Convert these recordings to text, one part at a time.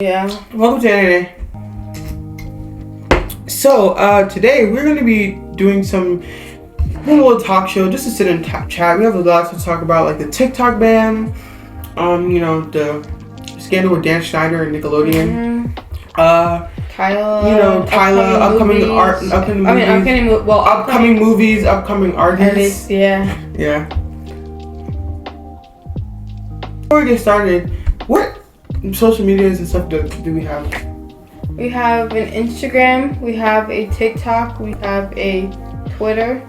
Yeah. Welcome to today. So, today we're going to be doing a little talk show just to sit and chat. We have a lot to talk about, like the TikTok ban, the scandal with Dan Schneider and Nickelodeon. Tyler, upcoming movies, upcoming artists. Yeah. Before we get started, what social medias and stuff do we have? We have an Instagram, we have a TikTok, we have a Twitter,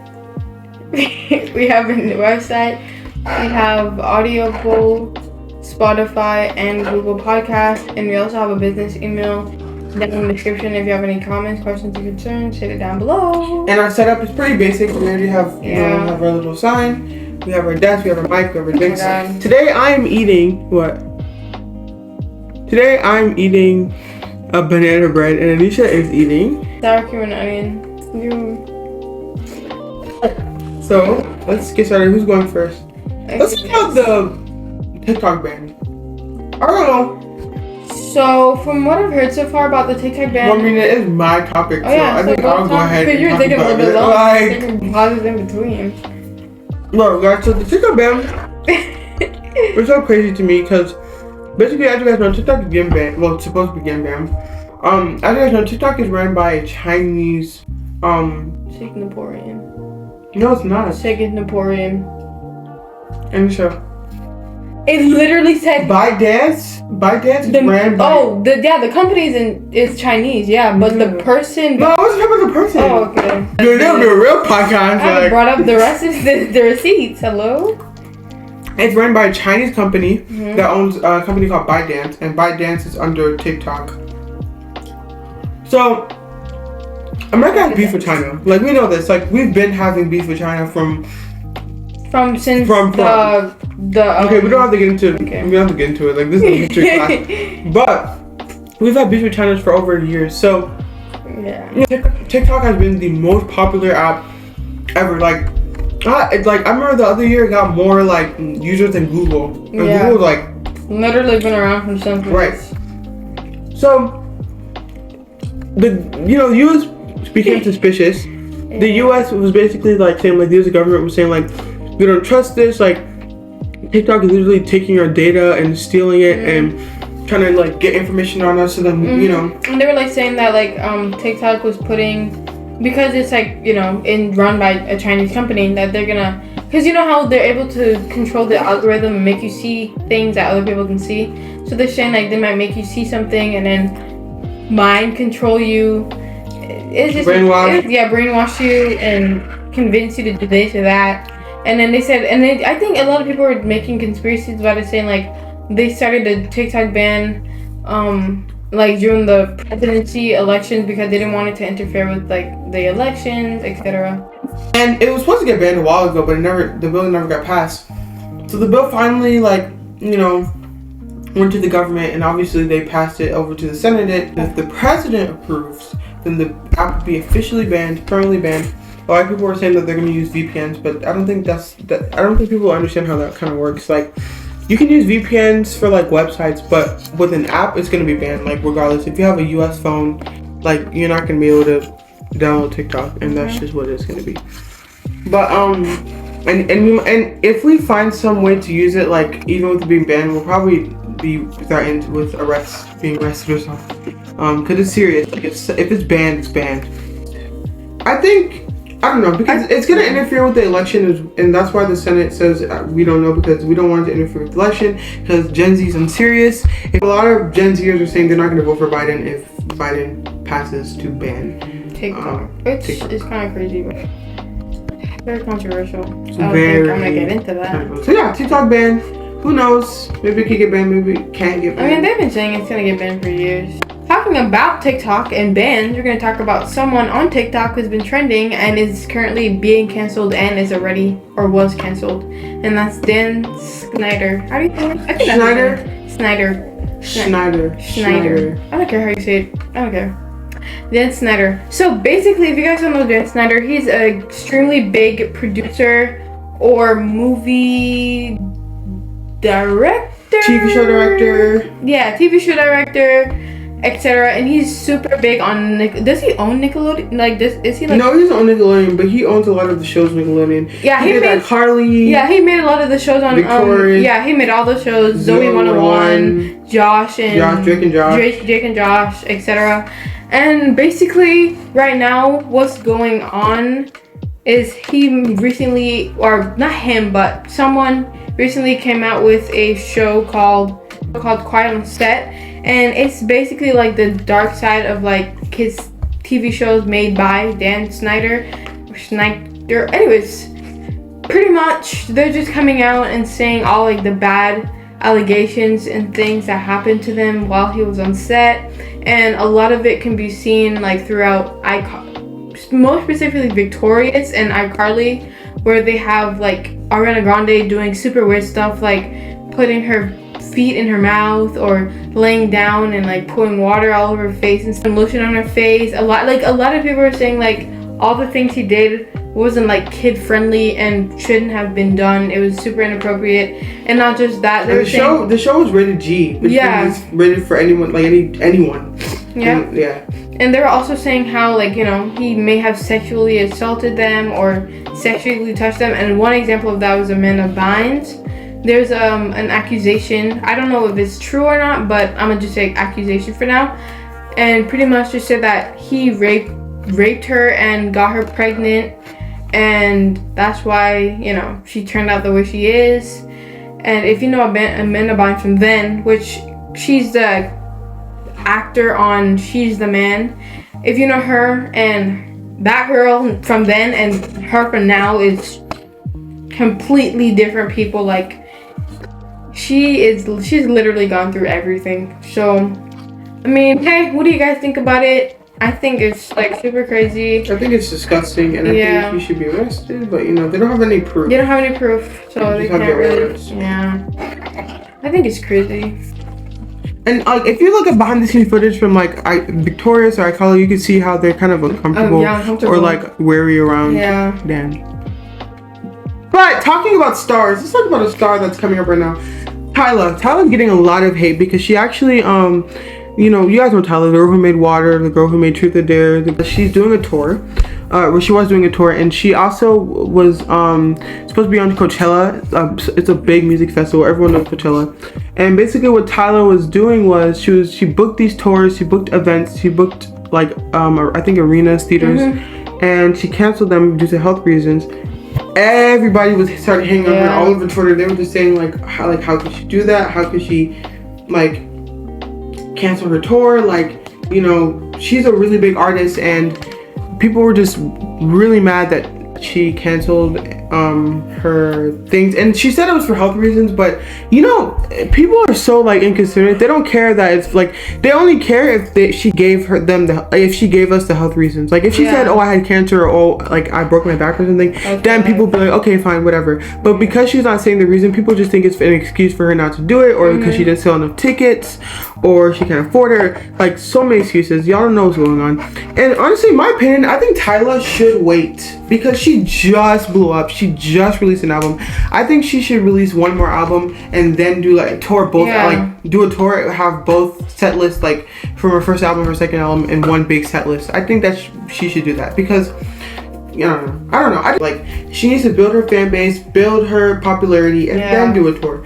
we have a website, we have Audible, Spotify, and Google Podcasts, and we also have a business email down in the description. If you have any comments, questions, or concerns, hit it down below. And our setup is pretty basic. We already have, have our little sign, we have our desk, we have our mic, we have our drinks. Today I'm eating Today I'm eating a banana bread, and Anisha is eating sour cream and onion. So let's get started. Who's going first? Let's talk about the TikTok ban. I don't know. So from what I've heard so far about the TikTok ban, well, I mean, it is my topic, so I think I'll go ahead and you're talk taking a about little bit it. long. Taking pauses in between. No, guys. So the TikTok ban was so crazy to me because basically, as you guys know, TikTok is getting banned. Well, it's supposed to be getting banned. As you guys know, TikTok is run by a Chinese Singaporean. No, it's not. Singaporean. Anisha. It literally said ByteDance. ByteDance is ran by. the company is Chinese, but the person. No, I wasn't talking about the person. Oh, okay. Dude, that'll be a real podcast. I brought up the rest of the receipts. Hello. It's run by a Chinese company that owns a company called ByteDance, and ByteDance is under TikTok. So, America has beef with China. Like, we know this. Like, we've been having beef with China from Okay, we don't have to get into it. Okay. We don't have to get into it. Like, this is a history class. But we've had beef with China for over years. So, TikTok has been the most popular app ever. Like, I remember the other year it got more like users than Google. And Google was literally been around for something. Right. So the US became suspicious. The US was basically saying the US government was saying we don't trust this. TikTok is literally taking our data and stealing it and trying to get information on us. So then And they were saying that TikTok was putting. Because it's run by a Chinese company, that they're gonna, because you know how they're able to control the algorithm and make you see things that other people can see. So they're saying they might make you see something and then mind control you. It's just brainwash you and convince you to do this or that. And then they said, I think a lot of people were making conspiracies about it, saying they started the TikTok ban. During the presidency elections because they didn't want it to interfere with the elections, etc. And it was supposed to get banned a while ago, but the bill never got passed. So the bill finally went to the government, and obviously they passed it over to the Senate. If the president approves, then the app would be officially banned, permanently banned. A lot of people were saying that they're going to use VPNs, but I don't think I don't think people understand how that kind of works. You can use VPNs for websites, but with an app, it's gonna be banned. Regardless, if you have a US phone, you're not gonna be able to download TikTok, and that's just what it's gonna be. But and if we find some way to use it, even with it being banned, we'll probably be threatened with being arrested or something. Cause it's serious. If it's banned, it's banned. I don't know, because it's going to interfere with the election, and that's why the Senate says we don't know, because we don't want it to interfere with the election, because Gen Z is unserious. If a lot of Gen Zers are saying they're not going to vote for Biden if Biden passes to ban TikTok. It's kind of crazy, but very controversial. So I don't think I'm going to get into that. So yeah, TikTok ban. Who knows? Maybe it could get banned, maybe it can't get banned. They've been saying it's going to get banned for years. Talking about TikTok and bans, we're going to talk about someone on TikTok who's been trending and is currently being canceled and is already or was canceled, and that's Dan Schneider. How do you say it? I think Schneider. I don't care how you say it. I don't care. Dan Schneider. So basically, if you guys don't know Dan Schneider, he's an extremely big producer or movie director. TV show director. Yeah, TV show director, etc. And he's super big on does he own Nickelodeon? Like this is he like No, he doesn't own Nickelodeon, but he owns a lot of the shows Nickelodeon. Yeah, he made Carly. Yeah, he made a lot of the shows on Victorious, yeah, he made all the shows, Zoe 101, Drake and Josh, etc. And basically right now what's going on is he recently, or not him, but someone recently came out with a show called Quiet on Set, and it's basically like the dark side of like kids TV shows made by Dan Snyder. Anyways, pretty much they're just coming out and saying all like the bad allegations and things that happened to them while he was on set, and a lot of it can be seen like throughout most specifically Victorious and iCarly, where they have like Ariana Grande doing super weird stuff like putting her feet in her mouth or laying down and like pouring water all over her face and some lotion on her face. A lot of people are saying like all the things he did wasn't like kid friendly and shouldn't have been done. It was super inappropriate, and not just that. The show was rated G, which means rated for anyone, like anyone. Yeah. And they were also saying how like he may have sexually assaulted them or sexually touched them. And one example of that was Amanda Bynes. There's an accusation. I don't know if it's true or not, but I'm gonna just say accusation for now. And pretty much just said that he raped her and got her pregnant, and that's why she turned out the way she is. And if you know Amanda Bynes from Then, which she's the actor on She's the Man, if you know her, and that girl from then and her from now is completely different people. Like she's literally gone through everything. So I mean, hey, what do you guys think about it? I think it's like super crazy. I think it's disgusting, and I think he should be arrested. But they don't have any proof. They don't have any proof, so they can't really. Yeah, I think it's crazy. And like, if you look at behind the scenes footage from like Victorious or iCarly, you can see how they're kind of uncomfortable, or like wary around Dan. But talking about stars, let's talk about a star that's coming up right now. Tyla's getting a lot of hate because she actually you guys know Tyler, the girl who made Water, the girl who made Truth or Dare. She's doing a tour. She was doing a tour, and she also was supposed to be on Coachella. It's a big music festival. Everyone knows Coachella. And basically what Tyler was doing was she booked these tours, she booked events, she booked like I think arenas, theaters, and she canceled them due to health reasons. Everybody started hanging on her all over Twitter. They were just saying like how could she do that? How could she like cancel her tour? Like, she's a really big artist, and people were just really mad that she canceled her things, and she said it was for health reasons. But people are so like inconsiderate. They don't care that it's like, they only care if she gave if she gave us the health reasons. Like if she said, oh, I had cancer, or like I broke my back or something, then people be like, okay, fine, whatever. But because she's not saying the reason, people just think it's an excuse for her not to do it, or because she didn't sell enough tickets, or she can't afford it. Like so many excuses. Y'all don't know what's going on. And honestly, in my opinion, I think Tyla should wait because she just blew up. She just released an album. I think she should release one more album and then do like tour both, like do a tour, have both set lists, like from her first album, her second album, and one big set list. I think that she should do that because I don't know. She needs to build her fan base, build her popularity, and then do a tour.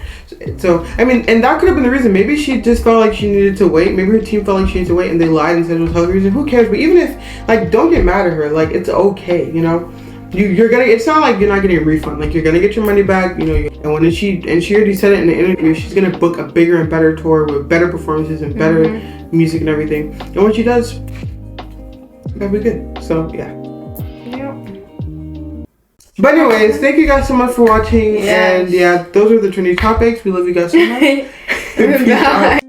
So I mean, and that could have been the reason. Maybe she just felt like she needed to wait. Maybe her team felt like she needed to wait, and they lied and said it was health reason. Who cares? But even if don't get mad at her. Like it's okay, You're gonna. It's not like you're not getting a refund. Like you're gonna get your money back. And when she already said it in the interview, she's gonna book a bigger and better tour with better performances and better music and everything. And when she does, that'll be good. So yeah. But anyways, thank you guys so much for watching. And those are the trending topics. We love you guys so much. Bye.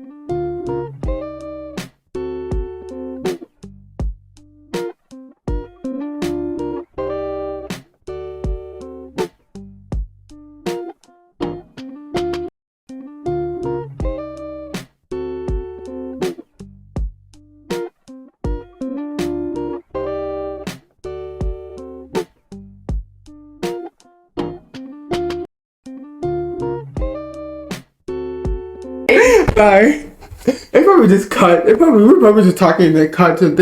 Sorry. It probably just cut. We're probably just talking and then cut to